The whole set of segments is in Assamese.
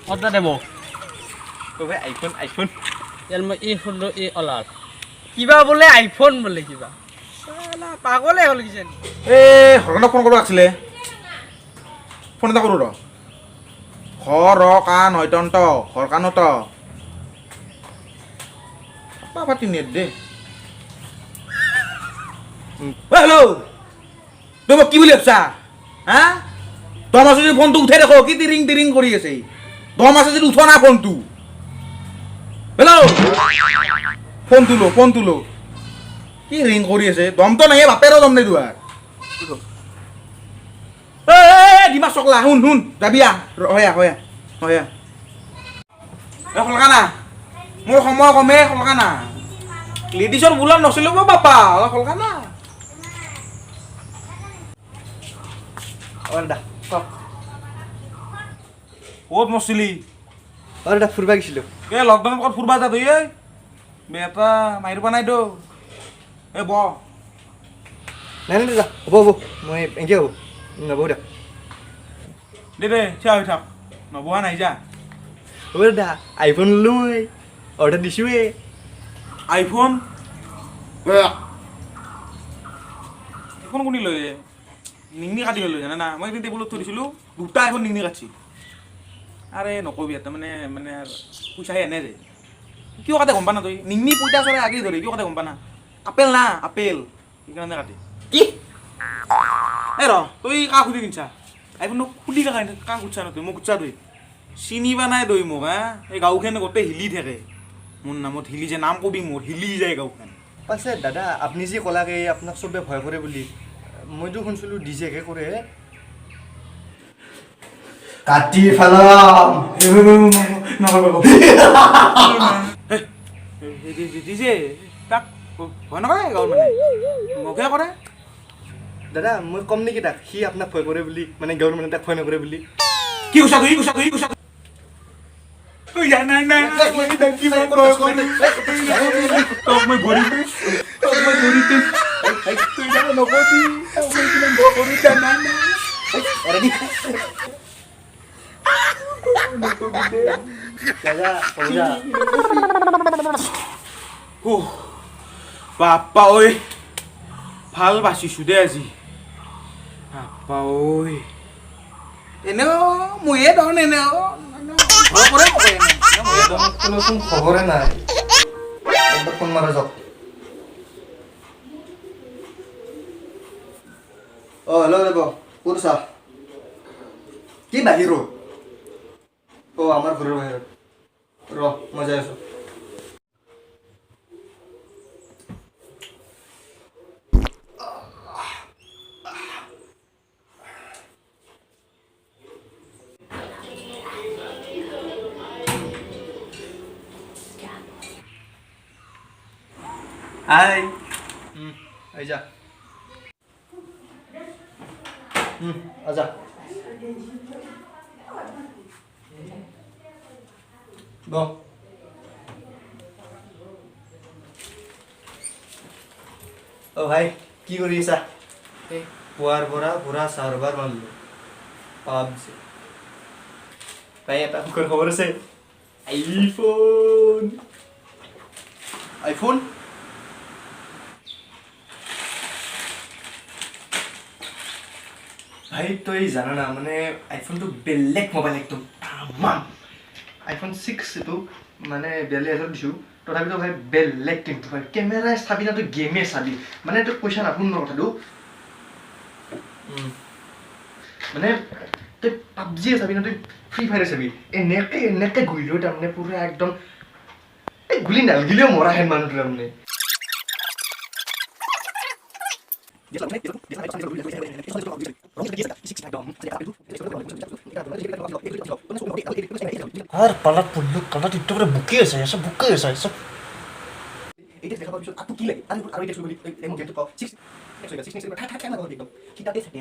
কত দেব কবে আইফোন ইয়াৰ মই ই ফুললো ই অলাৰ কিবা বোলে আইফোন বোলে কিবা সালা পাগলে হ'ল কিছেন এ হৰণক ফোন কৰিব আছিলে ফোন এটা কৰোঁ ৰ কা নয়তন্ত হৰকানত পাতি নেট দে হেল্ল' তই মোক কি বুলি ভাবছা হা তই মাছ যদি ফোনটো উঠাই দেখো কি টিৰিং টিৰিং কৰি আছে তই মাছ যদি উঠোৱা না ফোনটো হেল্ল' ফোনটো লো কি ৰিং কৰি আছে দমটো নাই বাপেৰো দম নাই তোমাৰ দিমা চকলা শুন যাবি হয় খলকা না মোৰ সময় কমে খলকা না লেডিছৰ বোলা নচলিব বাপা অলপ খলকা না দাদা কওক ক'ত মৰছিলি দাদা ফুৰিব গৈছিলোঁ এই লকডাউনত ক'ত ফুৰবা যা তই বেটা মাৰিব নাই তো এই নাই দাদা হ'ব মই এনেকৈ হ'ব নবহো দিয়ক দে থিয়া হৈ থাক নবহা নাই যা হ'ব দাদা আইফোন লৈ অৰ্ডাৰ দিছোঁৱে আইফোন এখন কোনি লৈ নিংনি কাটি লৈ জানা না মই এদিন টেবুলত থৈ দিছিলোঁ দুটা আইফোন নিংনি কাটছি আৰে নকবি এটা মানে পইচাহে এনে যে কিয় কাটে গম পা না তই নিংনি পইচা চৰাই আগি ধৰি কিয় কাটে গম পা না আপেল না আপেল সেইকাৰণে কাটে কি এই ৰ তই কাক সুধি কিনছা আইফোনটো সুধি কাক সুধছা ন তই মোক সুধছা তই চিনিবা নাই তই মোক হা এই গাঁওখন গোটেই হিলি থাকে মোৰ নামত হিলি যায় নাম কবি মোৰ হিলি যায় গাঁওখন পাছে দাদা আপুনি যে ক'লাকে আপোনাক চবে ভয় কৰে বুলি মইতো শুনিছিলোঁ ডিজেকে কৰে কাটি পেলাম দিছে তাক ভয় নকৰে গাঁৱৰ মানে মোকে কৰে দাদা মই কম নেকি তাক সি আপোনাক ভয় কৰে বুলি মানে গাঁৱৰ মানে তাক ভয় নকৰে বুলি কি কৈছা নাই মই ভৰি বাপ্পা ঐ ভাল বাচিছোঁ দে আজি বাপ্পা ঐ এনেও ময়ে ধৰণ এনেও খবৰে নাই একবাৰ ফোন মাৰা যাওক হেল্ল' দেৱ ক'ত আছা কি বাহিৰত আমাৰ ঘৰৰ বাহিৰত মই যাই আছোঁ হাই আইজা আজা গ ভাই কি কৰি আছা এই পুৱাৰ পৰা পুৰা চাৰবাৰ মাৰিলোঁ পাবজি ভাই এটা খবৰ আছে আইফোন ভাই তই জানা না মানে আইফোনটো বেলেগ মোবাইল একদম তামাম আইফোন 6 এইটো মানে 42,000 দিছোঁ তথাপিতো ভাই বেলেগ কিন্তু ভাই কেমেৰাই চাবি না তই গেমে চাবি মানে তই পইচা নাপোন ন কথাটো মানে তই পাবজিয়ে চাবি না তই ফ্ৰী ফায়াৰে চাবি এনেকে গুলি লৈ তাৰমানে পুৰা একদম এই গুলি নালগিলেও মৰা হেন মানুহটো তাৰমানে আর পালাত পড়লো কালাত একটু করে বুকে আছে এসব বুকে আছে এসব এইটা দেখা পাবি আপু কি লাগে আর এটা শুনি এই মো গেমটো কও 6 ঠাক না একদম কিতাতে থাকে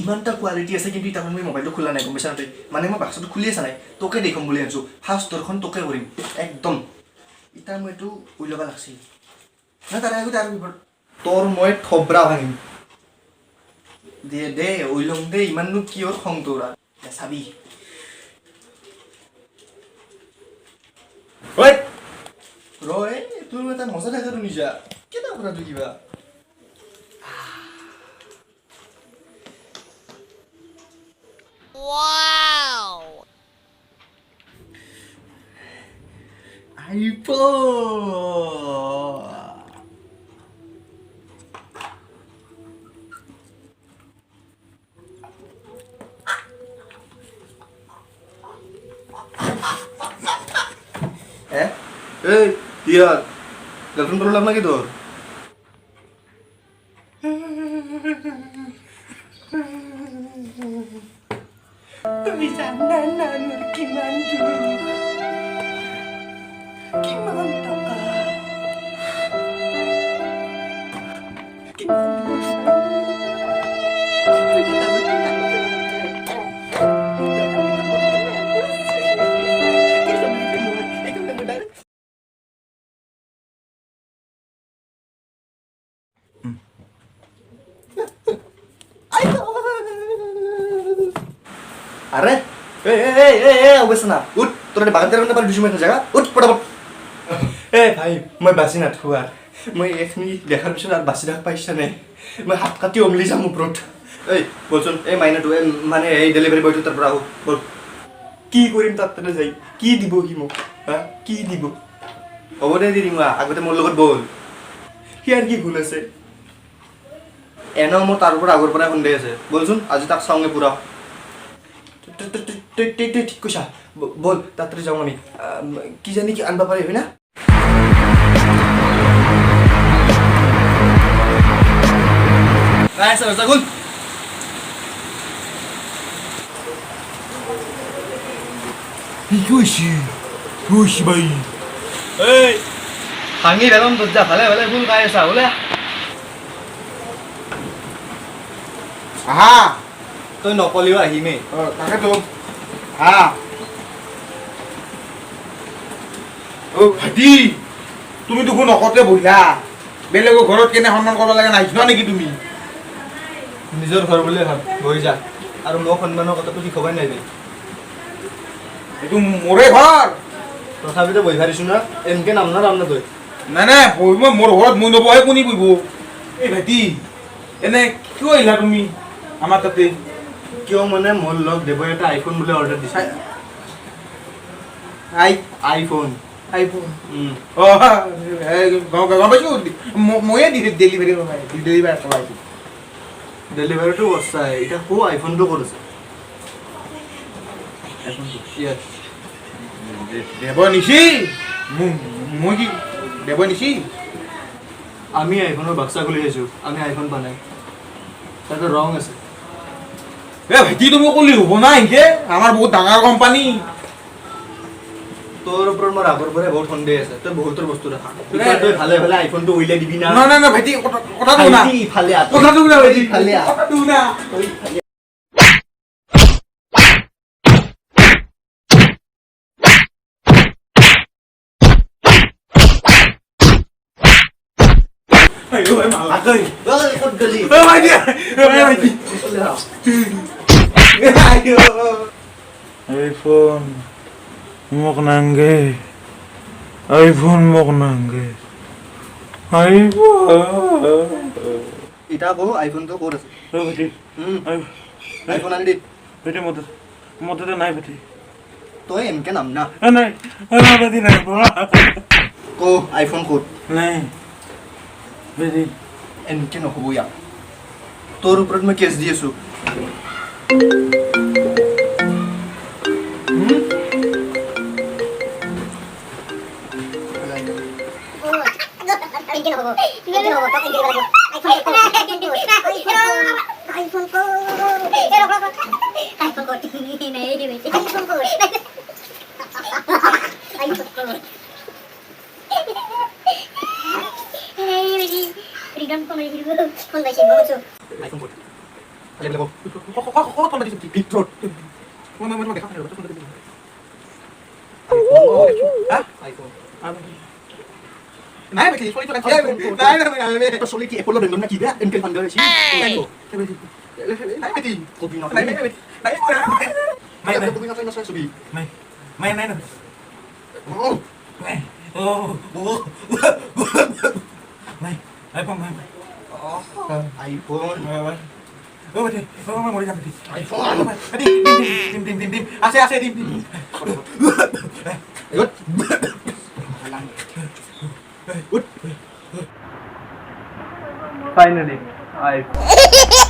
ইমানটা কোৱালিটি আছে কিন্তু এটা মই মোবাইলটো খোলা নাই গম পাইছা না মানে মই বাক্সটো খুলি আছে নাই তোকে দেখম বুলি আনছো ফাৰ্ষ্ট দৰখন তোকে কৰিম একদম ইটা মই এইটো উই লবা লাগছিল না তাৰে আগতে আৰু তোৰ মই থবৰা ভাঙিম দে উইলং দে ইমাননো কিয়ৰ খং তোৰা চাবি ঐ ৰয় তোৰ এটা মজা থাকে তো নিজা কেইটা কথাটো কিবা আহিব এই ইয়ার গার্লফ্রেন্ড করলাম নাকি তোর তুমি জানা না কিমান কিমান টাকা আরে অৱশ্যে না উঠ তোৰ বাগান তেৰ পাৰি দুচুমাই জেগা উঠ পটাপট ভাই মই বাচি নাথাকো আৰু মই এইখিনি দেখাৰ পিছত আৰু বাচি থাক পাইছা নাই মই হাত কাটি অমলি যাম ওপৰত বলচোন এই মাইনাটো মানে এই ডেলিভাৰী বয়টো তাৰ পৰা আহো বল কি কৰিম তাতে যাই কি দিব সি মোক হা কি দিব হ'ব দে দি দিম আগতে মোৰ লগত বল সি আৰু কি ভুল আছে এনেও মোৰ তাৰ পৰা আগৰ পৰাই সন্দেহ আছে বলচোন আজি তাক চাওঁগে পুৰা ঠিক কৈছা বল তাতে যাওঁ আমি কি জানি কি আনবা পাৰি হয় না ভাঙি পেলাম দরজা ভালে ভালে ফুল খাই আছা বোলে আহা তই নকলিও আহিমেই তাকেতো হা অ ভাইটি তুমি দেখোন নকতে বহিলা বেলেগৰ ঘৰত কেনে সন্মান কৰিব লাগে নাইছিলা নেকি তুমি নিজৰ ঘৰ বুলি ভাব বহি যা আৰু মোক সন্মানৰ কথাটো শিকাবই নাই দে এইটো মোৰে ঘৰ তথাপিতো বহি পাৰিছো না এনেকে নাম না তই নাই নাই বহিব মোৰ ঘৰত মই নবহে কোনি বহিব এই ভাইটি এনে কিয় আহিলা তুমি আমাৰ তাতে কিয় মানে মোৰ লগ দেৱই এটা আইফোন বুলি অৰ্ডাৰ দিছে আইফোন গম পাইছো ময়ে ডেলিভাৰী চলাইছো ডেলিভাৰীটো বস্তাই এতিয়া কো আইফোনটো ক'ত আছে দেৱ নিছি মই কি দেৱ নিছি আমি আইফোনৰ বাক্সা খুলি আছোঁ আমি আইফোন পোৱা নাই তাতে ৰং আছে ভাইটি তুমি ক'লি হ'ব না এনেকে আমাৰ বহুত ডাঙৰ কোম্পানী তোৰ ওপৰত মোৰ আগৰ পৰাই বহুত সন্দেহ আছে তই বহুতৰ বস্তু দেখা তই ভালে ভালে আইফোনটো উলিয়াই দিবি না নাই নাই ভাইটি কথাটো শুনা ইফালে কথাটো শুনা ভাইটি ইফালে কথাটো শুনা iPhone mok nangge iPhone mok nangge iPhone ইটা কো আইফোনটো ক'ত আছে বেটি আইফোন আনি দি বেটি মতে নাই বেটি তই এনেকে নাম না নাই বেটি নাই কো আইফোন ক'ত নাই বেটি এনেকে নহ'ব ইয়াত তোৰ ওপৰত মই কেছ দি আছোঁ নাই বেটি চলি কি এপলৰ বেংগল না কি বেয়া এনেকে ফান্দ হৈছে নাই বেটি কবি নাই বেটি May, may. Bukuin natin na sa subi. May. May, may, may. May. May. iPhone, may. iPhone. Berarti. Mau mori berarti. iPhone. Dim. Ase, dim. Ikut. Finally, iPhone.